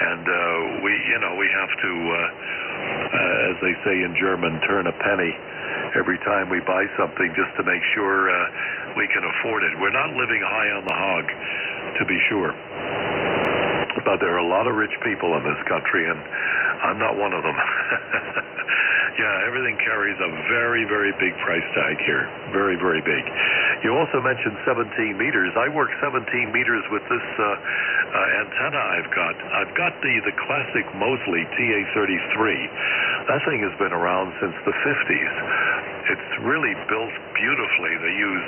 and we have to, as they say in German, turn a penny every time we buy something just to make sure we can afford it. We're not living high on the hog, to be sure. But there are a lot of rich people in this country, and I'm not one of them. Yeah, everything carries a very, very big price tag here. Very, very big. You also mentioned 17 meters. I work 17 meters with this antenna I've got. I've got the classic Mosley TA33. That thing has been around since the 50s. It's really built beautifully. They use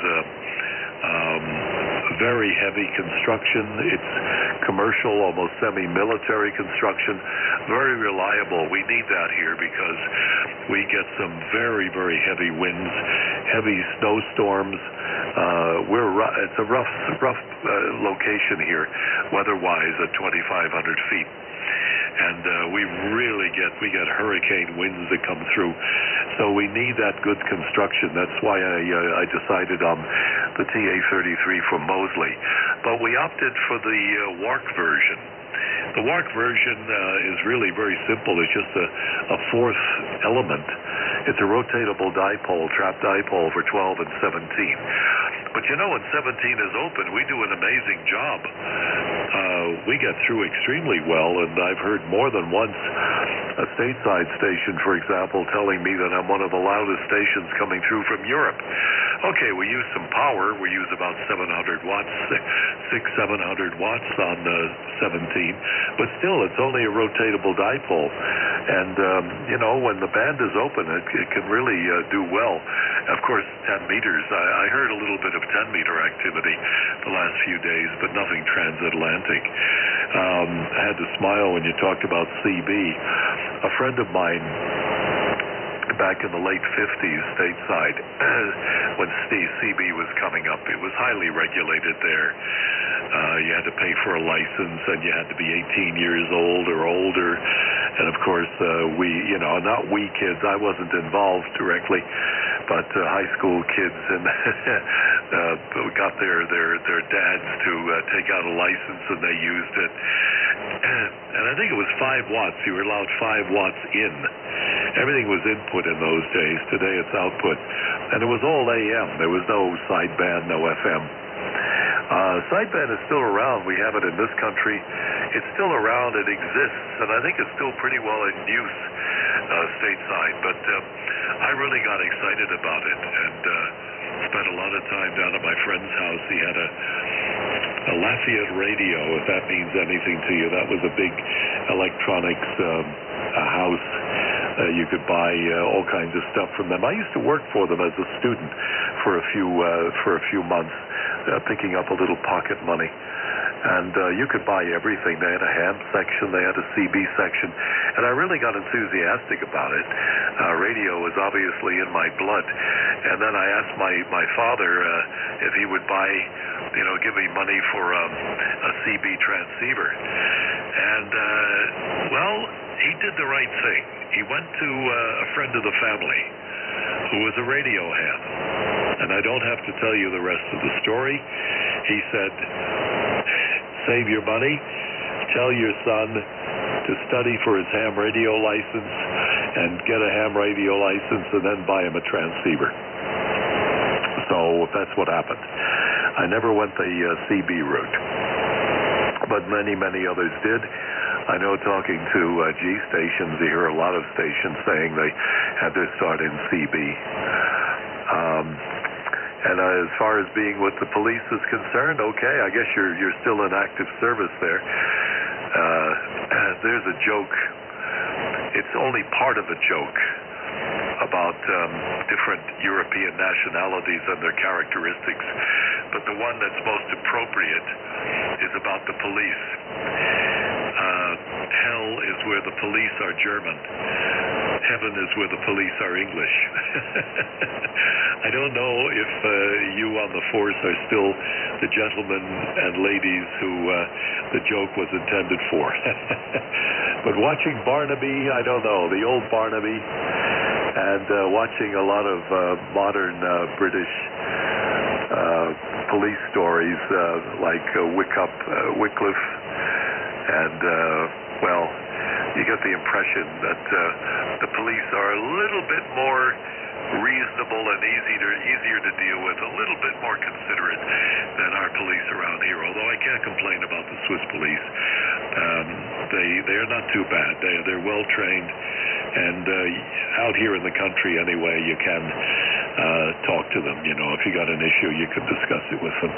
very heavy construction. It's commercial, almost semi-military construction. Very reliable. We need that here because we get some very, very heavy winds, heavy snowstorms. It's a rough location here, weather-wise, at 2,500 feet. And we get hurricane winds that come through. So we need that good construction. That's why I decided on the TA33 from Mosley. But we opted for the WARC version. The WARC version is really very simple. It's just a fourth element. It's a rotatable dipole, trap dipole for 12 and 17. But when 17 is open, we do an amazing job. We get through extremely well, and I've heard more than once a stateside station, for example, telling me that I'm one of the loudest stations coming through from Europe. Okay, we use some power. We use about 700 watts, 700 watts on 17, but still, it's only a rotatable dipole. And, when the band is open, it can really do well. Of course, 10 meters. I heard a little bit of 10-meter activity the last few days, but nothing transatlantic. I had to smile when you talked about CB. A friend of mine back in the late 50s, stateside, when CB was coming up, it was highly regulated there. You had to pay for a license, and you had to be 18 years old or older. And of course, not we kids, I wasn't involved directly, but high school kids and got their dads to take out a license, and they used it. And I think it was 5 watts. You were allowed 5 watts in. Everything was input in those days. Today it's output. And it was all AM. There was no sideband, no FM. Sideband is still around. We have it in this country. It's still around. It exists. And I think it's still pretty well in use stateside. But I really got excited about it and spent a lot of time down at my friend's house. He had a Lafayette radio, if that means anything to you. That was a big electronics house. You could buy all kinds of stuff from them. I used to work for them as a student for a few months, picking up a little pocket money. And you could buy everything. They had a ham section, they had a CB section, and I really got enthusiastic about it. Radio was obviously in my blood. And then I asked my father if he would buy, give me money for a CB transceiver. And, he did the right thing. He went to a friend of the family who was a radio ham. And I don't have to tell you the rest of the story. He said, save your money, tell your son to study for his ham radio license and get a ham radio license and then buy him a transceiver. So that's what happened. I never went the CB route, but many, many others did. I know talking to G stations, you hear a lot of stations saying they had their start in CB. And as far as being with the police is concerned, okay, I guess you're still in active service there. There's a joke. It's only part of a joke about different European nationalities and their characteristics. But the one that's most appropriate is about the police. Hell is where the police are German. Heaven is where the police are English. I don't know if you on the force are still the gentlemen and ladies who the joke was intended for. But watching Barnaby, I don't know, the old Barnaby, and watching a lot of modern British police stories like Wycliffe, And, well, you get the impression that the police are a little bit more reasonable and easier to deal with, a little bit more considerate than our police around here. Although I can't complain about the Swiss police. They are not too bad. They're well trained, and out here in the country anyway, you can talk to them. You know, if you got an issue, you can discuss it with them.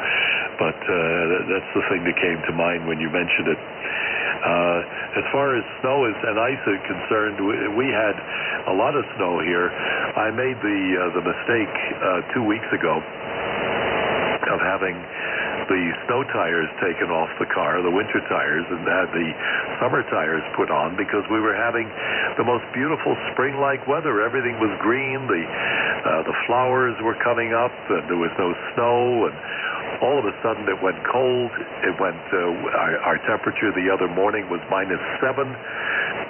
But that's the thing that came to mind when you mentioned it. As far as snow and ice are concerned, we had a lot of snow here. I made the mistake 2 weeks ago of having the snow tires taken off the car, the winter tires, and had the summer tires put on, because we were having the most beautiful spring-like weather. Everything was green, the flowers were coming up, and there was no snow, and all of a sudden it went cold. It went, our temperature the other morning was -7,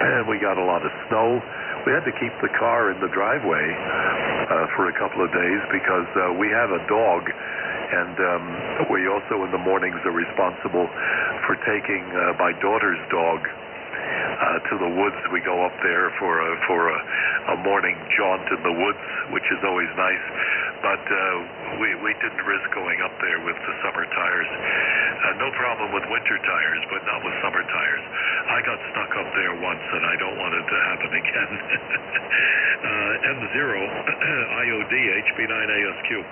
and we got a lot of snow. We had to keep the car in the driveway for a couple of days, because we have a dog, and we also in the mornings are responsible for taking my daughter's dog to the woods. We go up there for a morning jaunt in the woods, which is always nice. But we didn't risk going up there with the summer tires. No problem with winter tires, but not with summer tires. I got stuck up there once, and I don't want it to happen again. M0 IOD HB9ASQ.